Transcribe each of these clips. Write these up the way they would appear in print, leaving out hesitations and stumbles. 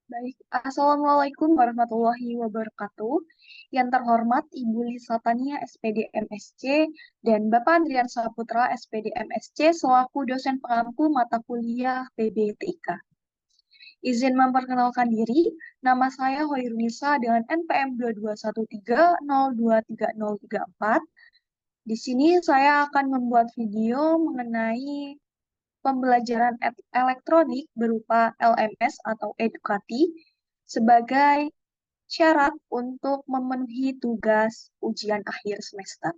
Baik, Assalamualaikum warahmatullahi wabarakatuh. Yang terhormat Ibu Lisa Tania, SPD MSc, dan Bapak Andrian Saputra, SPD MSc, selaku dosen pengampu mata kuliah PBTIK. Izin memperkenalkan diri, nama saya Hoirunisa dengan NPM 2213023034. Di sini saya akan membuat video mengenai pembelajaran elektronik berupa LMS atau edukasi sebagai syarat untuk memenuhi tugas ujian akhir semester.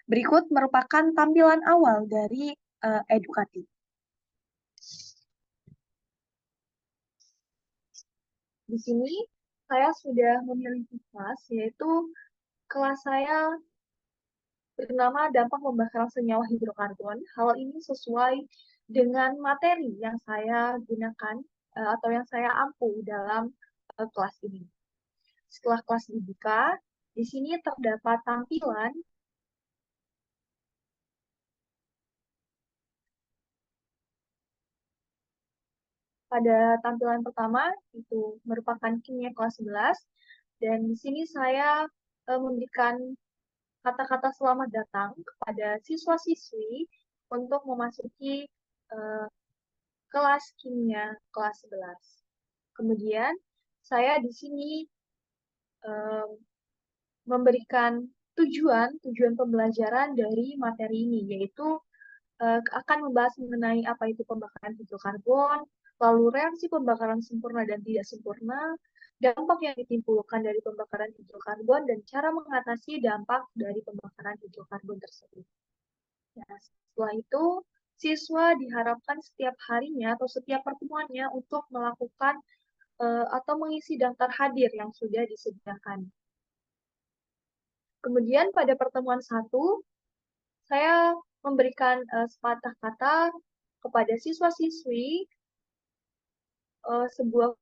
Berikut merupakan tampilan awal dari edukasi. Di sini saya sudah memiliki kelas, yaitu kelas saya bernama dampak pembakaran senyawa hidrokarbon. Hal ini sesuai dengan materi yang saya gunakan atau yang saya ampu dalam kelas ini. Setelah kelas dibuka, di sini terdapat tampilan. Pada tampilan pertama itu merupakan kimia kelas 11, dan di sini saya memberikan kata-kata selamat datang kepada siswa-siswi untuk memasuki eh, kelas kimia kelas 11. Kemudian saya di sini eh, memberikan tujuan pembelajaran dari materi ini, yaitu akan membahas mengenai apa itu pembakaran hidrokarbon, lalu reaksi pembakaran sempurna dan tidak sempurna, dampak yang ditimbulkan dari pembakaran hidrokarbon, dan cara mengatasi dampak dari pembakaran hidrokarbon tersebut. Nah, setelah itu, siswa diharapkan setiap harinya atau setiap pertemuannya untuk melakukan atau mengisi daftar hadir yang sudah disediakan. Kemudian pada pertemuan satu, saya memberikan sepatah kata kepada siswa-siswi, sebuah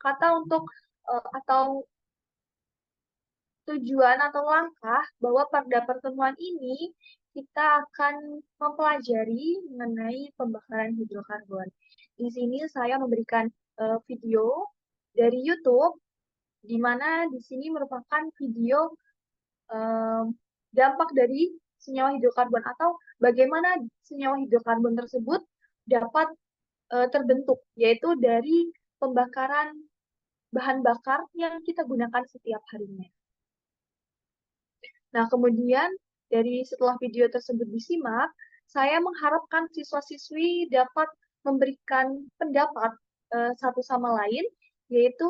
kata untuk atau tujuan atau langkah bahwa pada pertemuan ini kita akan mempelajari mengenai pembakaran hidrokarbon. Di sini saya memberikan video dari YouTube, di mana di sini merupakan video um, dampak dari senyawa hidrokarbon atau bagaimana senyawa hidrokarbon tersebut dapat terbentuk, yaitu dari pembakaran bahan bakar yang kita gunakan setiap harinya. Nah, kemudian dari setelah video tersebut disimak, saya mengharapkan siswa-siswi dapat memberikan pendapat satu sama lain, yaitu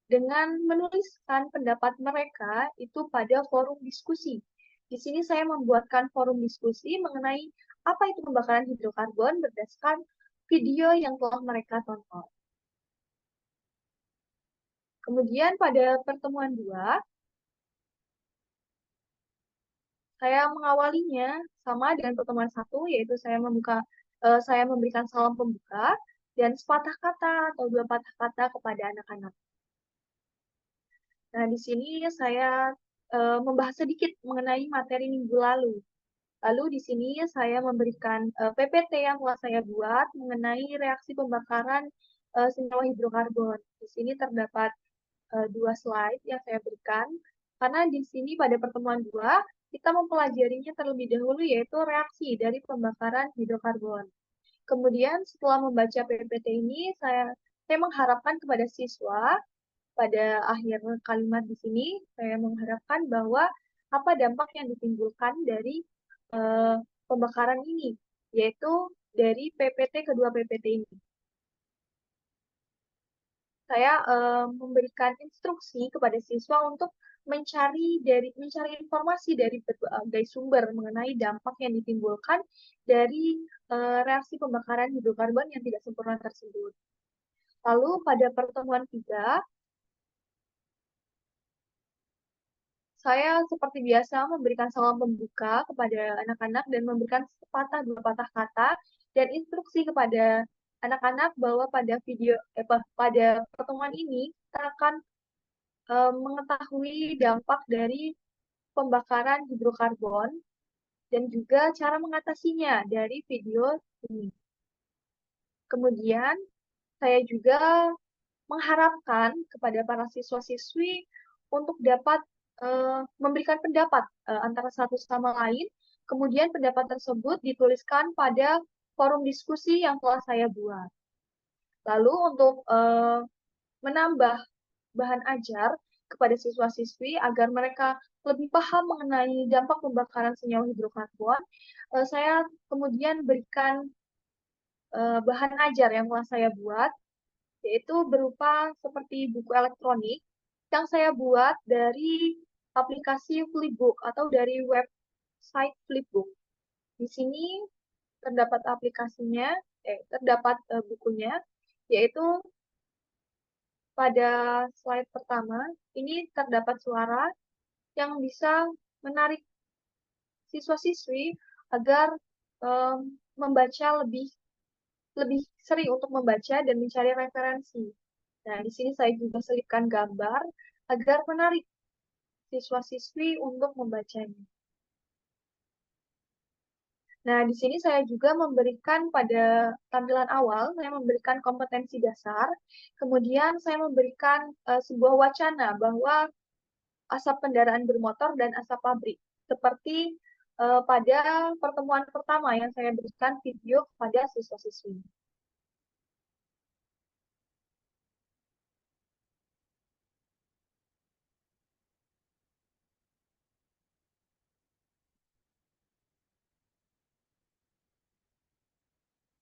dengan menuliskan pendapat mereka itu pada forum diskusi. Di sini saya membuatkan forum diskusi mengenai apa itu pembakaran hidrokarbon berdasarkan video yang telah mereka tonton. Kemudian pada pertemuan 2, saya mengawalinya sama dengan pertemuan 1, yaitu saya memberikan salam pembuka dan sepatah kata atau dua patah kata kepada anak-anak. Nah, di sini saya membahas sedikit mengenai materi minggu lalu. Lalu di sini saya memberikan PPT yang telah saya buat mengenai reaksi pembakaran senyawa hidrokarbon. Di sini terdapat dua slide yang saya berikan, karena di sini pada pertemuan 2, kita mempelajarinya terlebih dahulu, yaitu reaksi dari pembakaran hidrokarbon. Kemudian setelah membaca PPT ini, saya mengharapkan kepada siswa, pada akhir kalimat di sini, saya mengharapkan bahwa apa dampak yang ditimbulkan dari eh, pembakaran ini, yaitu dari PPT kedua PPT ini. Saya memberikan instruksi kepada siswa untuk mencari informasi dari berbagai sumber mengenai dampak yang ditimbulkan dari reaksi pembakaran hidrokarbon yang tidak sempurna tersebut. Lalu pada pertemuan 3, saya seperti biasa memberikan salam pembuka kepada anak-anak dan memberikan sepatah dua patah kata dan instruksi kepada anak-anak bahwa pada pertemuan ini kita akan mengetahui dampak dari pembakaran hidrokarbon dan juga cara mengatasinya dari video ini. Kemudian saya juga mengharapkan kepada para siswa-siswi untuk dapat memberikan pendapat antara satu sama lain. Kemudian pendapat tersebut dituliskan pada forum diskusi yang telah saya buat. Lalu untuk menambah bahan ajar kepada siswa-siswi agar mereka lebih paham mengenai dampak pembakaran senyawa hidrokarbon, saya kemudian berikan bahan ajar yang telah saya buat, yaitu berupa seperti buku elektronik yang saya buat dari aplikasi Flipbook atau dari website Flipbook. Di sini terdapat aplikasinya, terdapat bukunya, yaitu pada slide pertama, ini terdapat suara yang bisa menarik siswa-siswi agar membaca lebih sering untuk membaca dan mencari referensi. Nah, di sini saya juga selipkan gambar agar menarik siswa-siswi untuk membacanya. Nah, di sini saya juga memberikan pada tampilan awal, saya memberikan kompetensi dasar, kemudian saya memberikan sebuah wacana bahwa asap kendaraan bermotor dan asap pabrik, seperti pada pertemuan pertama yang saya berikan video kepada siswa-siswi.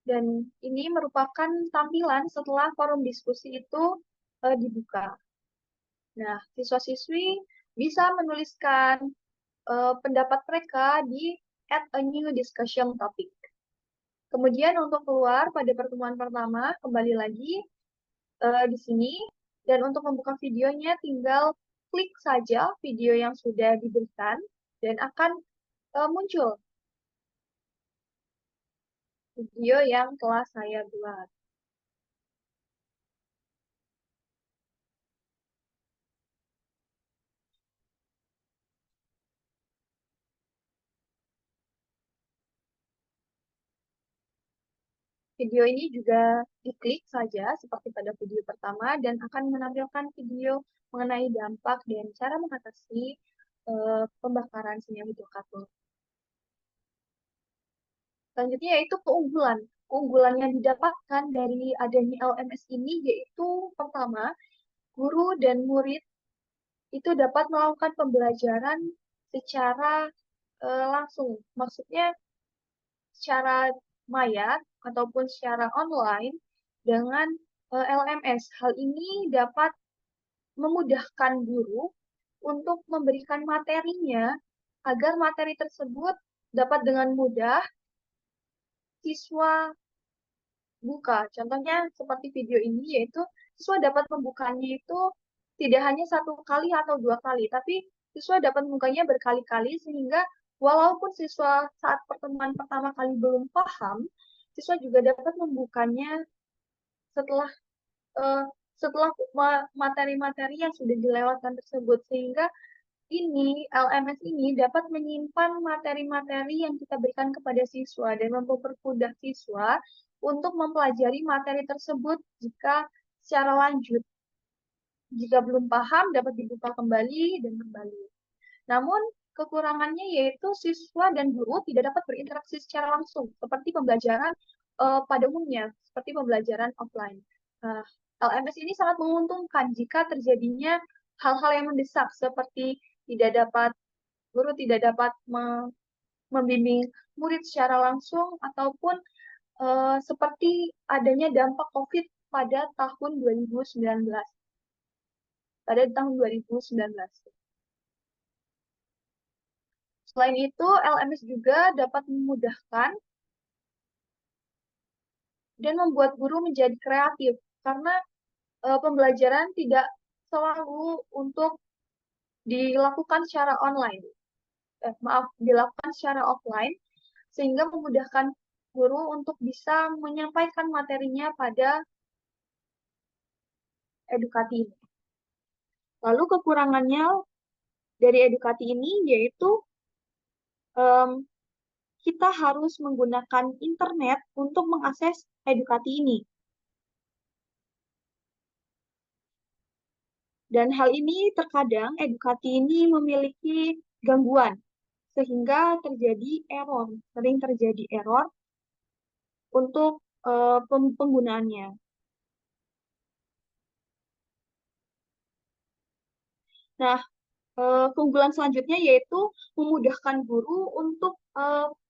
Dan ini merupakan tampilan setelah forum diskusi itu dibuka. Nah, siswa-siswi bisa menuliskan pendapat mereka di add a new discussion topic. Kemudian untuk keluar pada pertemuan pertama, kembali lagi di sini. Dan untuk membuka videonya, tinggal klik saja video yang sudah diberikan dan akan muncul video yang telah saya buat. Video ini juga diklik saja seperti pada video pertama dan akan menampilkan video mengenai dampak dan cara mengatasi pembakaran senyawa hidrokarbon. Selanjutnya yaitu keunggulan. Keunggulan yang didapatkan dari adanya LMS ini yaitu pertama, guru dan murid itu dapat melakukan pembelajaran secara langsung. Maksudnya secara maya ataupun secara online dengan LMS. Hal ini dapat memudahkan guru untuk memberikan materinya agar materi tersebut dapat dengan mudah siswa buka. Contohnya seperti video ini, yaitu siswa dapat membukanya itu tidak hanya satu kali atau dua kali, tapi siswa dapat membukanya berkali-kali sehingga walaupun siswa saat pertemuan pertama kali belum paham, siswa juga dapat membukanya setelah eh, setelah materi-materi yang sudah dilewatkan tersebut sehingga ini LMS ini dapat menyimpan materi-materi yang kita berikan kepada siswa dan mempermudah siswa untuk mempelajari materi tersebut jika secara lanjut. Jika belum paham, dapat dibuka kembali dan kembali. Namun, kekurangannya yaitu siswa dan guru tidak dapat berinteraksi secara langsung, seperti pembelajaran pada umumnya, seperti pembelajaran offline. LMS ini sangat menguntungkan jika terjadinya hal-hal yang mendesak, seperti tidak dapat guru tidak dapat membimbing murid secara langsung, ataupun seperti adanya dampak COVID pada tahun 2019. Pada tahun 2019. Selain itu, LMS juga dapat memudahkan dan membuat guru menjadi kreatif karena pembelajaran tidak selalu untuk dilakukan secara online. Dilakukan secara offline sehingga memudahkan guru untuk bisa menyampaikan materinya pada edukasi ini. Lalu kekurangannya dari edukasi ini yaitu kita harus menggunakan internet untuk mengakses edukasi ini. Dan hal ini terkadang edukasi ini memiliki gangguan, sehingga terjadi error, sering terjadi error untuk penggunaannya. Nah, keunggulan selanjutnya yaitu memudahkan guru untuk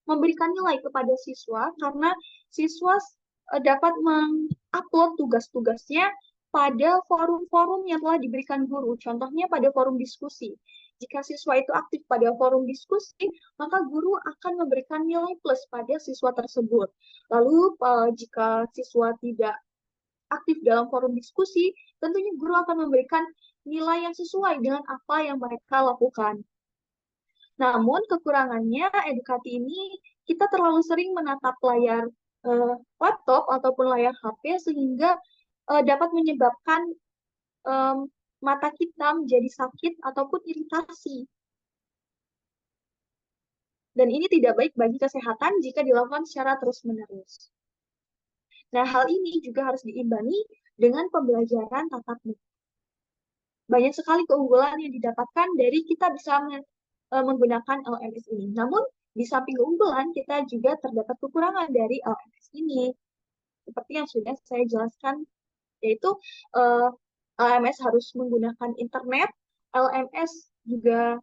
memberikan nilai kepada siswa karena siswa dapat mengupload tugas-tugasnya pada forum-forum yang telah diberikan guru. Contohnya pada forum diskusi. Jika siswa itu aktif pada forum diskusi, maka guru akan memberikan nilai plus pada siswa tersebut. Lalu, jika siswa tidak aktif dalam forum diskusi, tentunya guru akan memberikan nilai yang sesuai dengan apa yang mereka lakukan. Namun kekurangannya edukasi ini kita terlalu sering menatap layar laptop ataupun layar HP sehingga dapat menyebabkan mata kita menjadi sakit ataupun iritasi. Dan ini tidak baik bagi kesehatan jika dilakukan secara terus-menerus. Nah, hal ini juga harus diimbangi dengan pembelajaran tatap muka. Banyak sekali keunggulan yang didapatkan dari kita bisa menggunakan LMS ini. Namun, di samping keunggulan, kita juga terdapat kekurangan dari LMS ini. Seperti yang sudah saya jelaskan, yaitu LMS harus menggunakan internet, LMS juga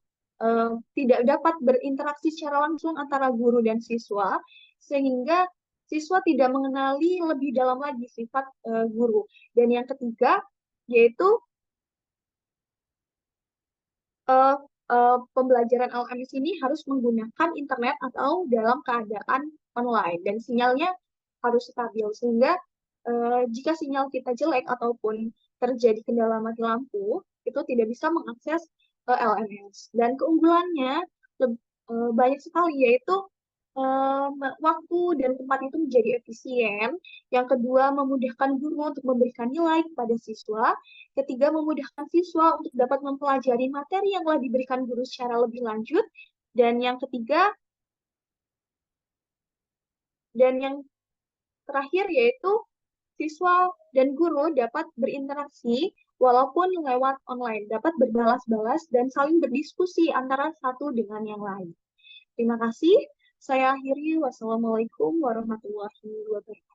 tidak dapat berinteraksi secara langsung antara guru dan siswa, sehingga siswa tidak mengenali lebih dalam lagi sifat guru. Dan yang ketiga, yaitu pembelajaran LMS ini harus menggunakan internet atau dalam keadaan online dan sinyalnya harus stabil sehingga jika sinyal kita jelek ataupun terjadi kendala mati lampu itu tidak bisa mengakses LMS dan keunggulannya banyak sekali yaitu waktu dan tempat itu menjadi efisien. Yang kedua, memudahkan guru untuk memberikan nilai kepada siswa. Ketiga, memudahkan siswa untuk dapat mempelajari materi yang telah diberikan guru secara lebih lanjut. Dan yang ketiga, dan yang terakhir yaitu siswa dan guru dapat berinteraksi walaupun lewat online, dapat berbalas-balas dan saling berdiskusi antara satu dengan yang lain. Terima kasih. Saya akhiri. Wassalamualaikum warahmatullahi wabarakatuh.